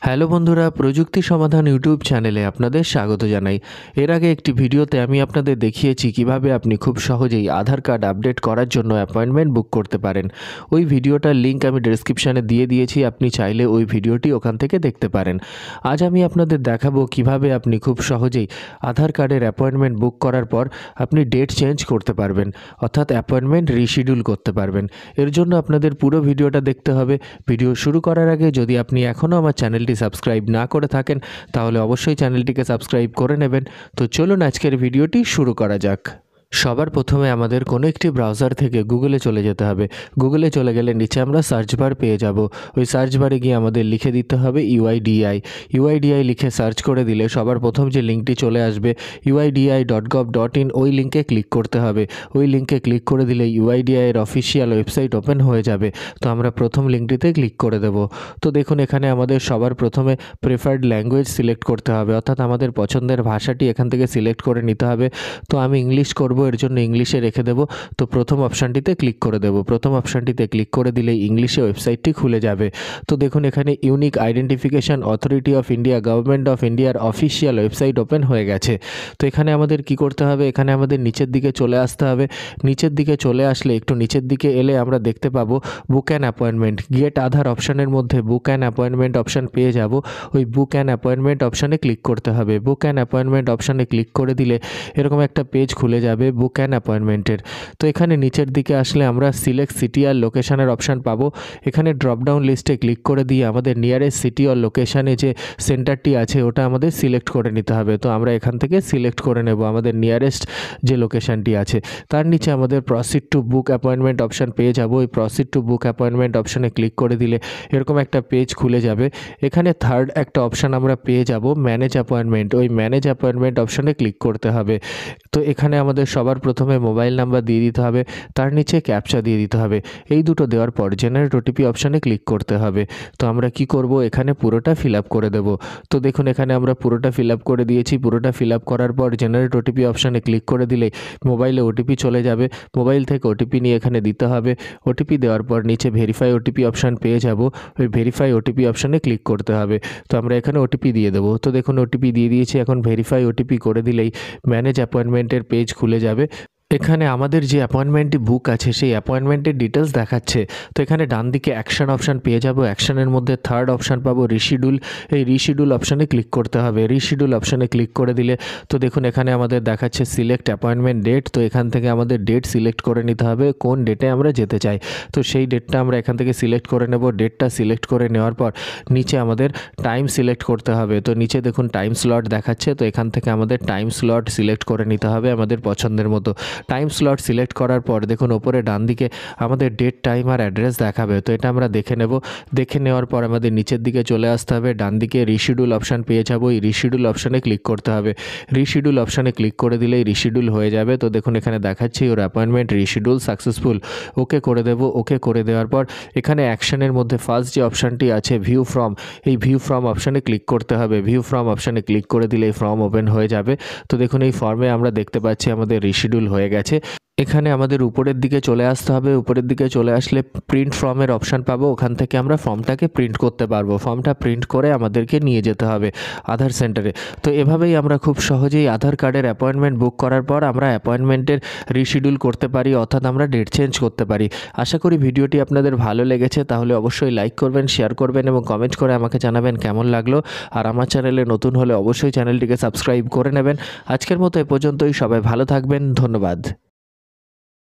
Hello বন্ধুরা, প্রযুক্তি সমাধান ইউটিউব চ্যানেলে আপনাদের স্বাগত জানাই। এর আগে একটি ভিডিওতে আমি আপনাদের দেখিয়েছি কিভাবে আপনি খুব সহজেই আধার কার্ড আপডেট করার জন্য অ্যাপয়েন্টমেন্ট বুক করতে পারেন। ওই ভিডিওটার লিঙ্ক আমি ডেসক্রিপশানে দিয়ে দিয়েছি, আপনি চাইলে ওই ভিডিওটি ওখান থেকে দেখতে পারেন। আজ আমি আপনাদের দেখাবো কিভাবে আপনি খুব সহজেই আধার কার্ডের অ্যাপয়েন্টমেন্ট বুক করার পর আপনি ডেট চেঞ্জ করতে পারবেন, অর্থাৎ অ্যাপয়েন্টমেন্ট রিশিডিউল করতে পারবেন। এর জন্য আপনাদের পুরো ভিডিওটা দেখতে হবে। ভিডিও শুরু করার আগে যদি আপনি এখনও আমার চ্যানেলটি সাবস্ক্রাইব না করে থাকেন তাহলে অবশ্যই চ্যানেলটিকে সাবস্ক্রাইব করে নেবেন। তো চলুন আজকের ভিডিওটি শুরু করা যাক। সবার প্রথমে আমাদের কোনো একটি ব্রাউজার থেকে গুগলে চলে যেতে হবে। গুগলে চলে গেলে নিচে আমরা সার্চ বার পেয়ে যাব। ওই সার্চ বারে গিয়ে আমাদের লিখে দিতে হবে ইউআইডিআই। ইউআইডিআই লিখে সার্চ করে দিলে সবার প্রথম যে লিঙ্কটি চলে আসবে uidi.gov.in, ওই লিঙ্কে ক্লিক করতে হবে। ওই লিঙ্কে ক্লিক করে দিলে ইউআইডিআইয়ের অফিসিয়াল ওয়েবসাইট ওপেন হয়ে যাবে। তো আমরা প্রথম লিঙ্কটিতে ক্লিক করে দেব। তো দেখুন, এখানে আমাদের সবার প্রথমে প্রেফার্ড ল্যাঙ্গুয়েজ সিলেক্ট করতে হবে, অর্থাৎ আমাদের পছন্দের ভাষাটি এখান থেকে সিলেক্ট করে নিতে হবে। তো আমি ইংলিশ করব, এর জন্য ইংলিশে রেখে দেব। তো প্রথম অপশানটিতে ক্লিক করে দেব। প্রথম অপশানটিতে ক্লিক করে দিলেই ইংলিশে ওয়েবসাইটটি খুলে যাবে। তো দেখুন, এখানে unique identification authority of India, government of ইন্ডিয়ার অফিসিয়াল ওয়েবসাইট ওপেন হয়ে গেছে। তো এখানে আমাদের কি করতে হবে, এখানে আমাদের নিচের দিকে চলে আসতে হবে। নিচের দিকে চলে আসলে একটু নিচের দিকে এলে আমরা দেখতে পাবো বুক অ্যান অ্যাপয়েন্টমেন্ট। গেট আধার অপশানের মধ্যে বুক অ্যান অ্যাপয়েন্টমেন্ট অপশান পেয়ে যাব। ওই বুক অ্যান অ্যাপয়েন্টমেন্ট অপশানে ক্লিক করতে হবে। বুক অ্যান অ্যাপয়েন্টমেন্ট অপশানে ক্লিক করে দিলে এরকম একটা পেজ খুলে যাবে বুক অ্যান অ্যাপয়েন্টমেন্টের। তো এখানে নিচের দিকে আসলে আমরা সিলেক্ট সিটি আর লোকেশানের অপশান পাবো। এখানে ড্রপডাউন লিস্টে ক্লিক করে দিয়ে আমাদের নিয়ারেস্ট সিটি আর লোকেশানে যে সেন্টারটি আছে ওটা আমাদের সিলেক্ট করে নিতে হবে। তো আমরা এখান থেকে সিলেক্ট করে নেব আমাদের নিয়ারেস্ট যে লোকেশানটি আছে। তার নিচে আমাদের proceed to book appointment option পেয়ে যাব। ওই প্রসিড টু বুক অ্যাপয়েন্টমেন্ট অপশানে ক্লিক করে দিলে এরকম একটা পেজ খুলে যাবে। এখানে থার্ড একটা অপশান আমরা পেয়ে যাব ম্যানেজ অ্যাপয়েন্টমেন্ট। ওই ম্যানেজ অ্যাপয়েন্টমেন্ট অপশানে ক্লিক করতে হবে। তো এখানে আমাদের সবার প্রথমে মোবাইল নাম্বার দিয়ে দিতে হবে, তার নিচে ক্যাপচা দিয়ে দিতে হবে। এই দুটো দেওয়ার পর জেনারেট ওটিপি অপশানে ক্লিক করতে হবে। তো আমরা কি করব, এখানে পুরোটা ফিল আপ করে দেব। তো দেখুন, এখানে আমরা পুরোটা ফিল আপ করে দিয়েছি। পুরোটা ফিল আপ করার পর জেনারেট ওটিপি অপশানে ক্লিক করে দিলে মোবাইলে ওটিপি চলে যাবে। মোবাইল থেকে ওটিপি নিয়ে এখানে দিতে হবে। ওটিপি দেওয়ার পর নিচে ভেরিফাই ওটিপি অপশান পেয়ে যাব। ওই ভেরিফাই ওটিপি অপশানে ক্লিক করতে হবে। তো আমরা এখানে ওটিপি দিয়ে দেবো। তো দেখুন, ওটিপি দিয়ে দিয়েছি। এখন ভেরিফাই ওটিপি করে দিলেই ম্যানেজ অ্যাপয়েন্টমেন্টের পেজ খুলে যাবে। এখানে আমাদের যে অ্যাপয়েন্টমেন্টটি বুক আছে সেই অ্যাপয়েন্টমেন্টের ডিটেলস দেখাচ্ছে। তো এখানে ডান দিকে অ্যাকশন অপশান পেয়ে যাব। অ্যাকশনের মধ্যে থার্ড অপশান পাবো রিশিডিউল। এই রিশিডিউল অপশানে ক্লিক করতে হবে। রিশিডিউল অপশানে ক্লিক করে দিলে তো দেখুন, এখানে আমাদের দেখাচ্ছে সিলেক্ট অ্যাপয়েন্টমেন্ট ডেট। তো এখান থেকে আমাদের ডেট সিলেক্ট করে নিতে হবে, কোন ডেটে আমরা যেতে চাই। তো সেই ডেটটা আমরা এখান থেকে সিলেক্ট করে নেব। ডেটটা সিলেক্ট করে নেওয়ার পর নিচে আমাদের টাইম সিলেক্ট করতে হবে। তো নিচে দেখুন টাইম স্লট দেখাচ্ছে। তো এখান থেকে আমাদের টাইম স্লট সিলেক্ট করে নিতে হবে আমাদের পছন্দের মতো। টাইম স্লট সিলেক্ট করার পর দেখুন ওপরে ডান দিকে আমাদের ডেট, টাইম আর অ্যাড্রেস দেখাবে। তো এটা আমরা দেখে নেব। দেখে নেওয়ার পর আমাদের নিচের দিকে চলে আসতে হবে। ডান দিকে রিশিডিউল অপশান পেয়ে যাবো। এই রিশিডিউল অপশানে ক্লিক করতে হবে। রিশিডিউল অপশানে ক্লিক করে দিলেই রিশিডিউল হয়ে যাবে। তো দেখুন, এখানে দেখাচ্ছে ওর অ্যাপয়েন্টমেন্ট রিশিডিউল সাকসেসফুল। ওকে করে দেব। ওকে করে দেওয়ার পর এখানে অ্যাকশনের মধ্যে ফার্স্ট যে অপশানটি আছে ভিউ ফ্রম, এই ভিউ ফ্রম অপশানে ক্লিক করতে হবে। ভিউ ফ্রম অপশানে ক্লিক করে দিলে এই ফর্ম ওপেন হয়ে যাবে। তো দেখুন, এই ফর্মে আমরা দেখতে পাচ্ছি আমাদের রিশিডিউল হয়ে গেছে। এখানে আমাদের উপরের দিকে চলে আসতে হবে। উপরের দিকে চলে আসলে প্রিন্ট ফর্মের অপশান পাবো। ওখান থেকে আমরা ফর্মটাকে প্রিন্ট করতে পারবো। ফর্মটা প্রিন্ট করে আমাদেরকে নিয়ে যেতে হবে আধার সেন্টারে। তো এভাবেই আমরা খুব সহজেই আধার কার্ডের অ্যাপয়েন্টমেন্ট বুক করার পর আমরা অ্যাপয়েন্টমেন্টের রিশিডিউল করতে পারি, অর্থাৎ আমরা ডেট চেঞ্জ করতে পারি। আশা করি ভিডিওটি আপনাদের ভালো লেগেছে। তাহলে অবশ্যই লাইক করবেন, শেয়ার করবেন এবং কমেন্ট করে আমাকে জানাবেন কেমন লাগলো। আর আমার চ্যানেলে নতুন হলে অবশ্যই চ্যানেলটিকে সাবস্ক্রাইব করে নেবেন। আজকের মতো এ পর্যন্তই। সবাই ভালো থাকবেন। ধন্যবাদ।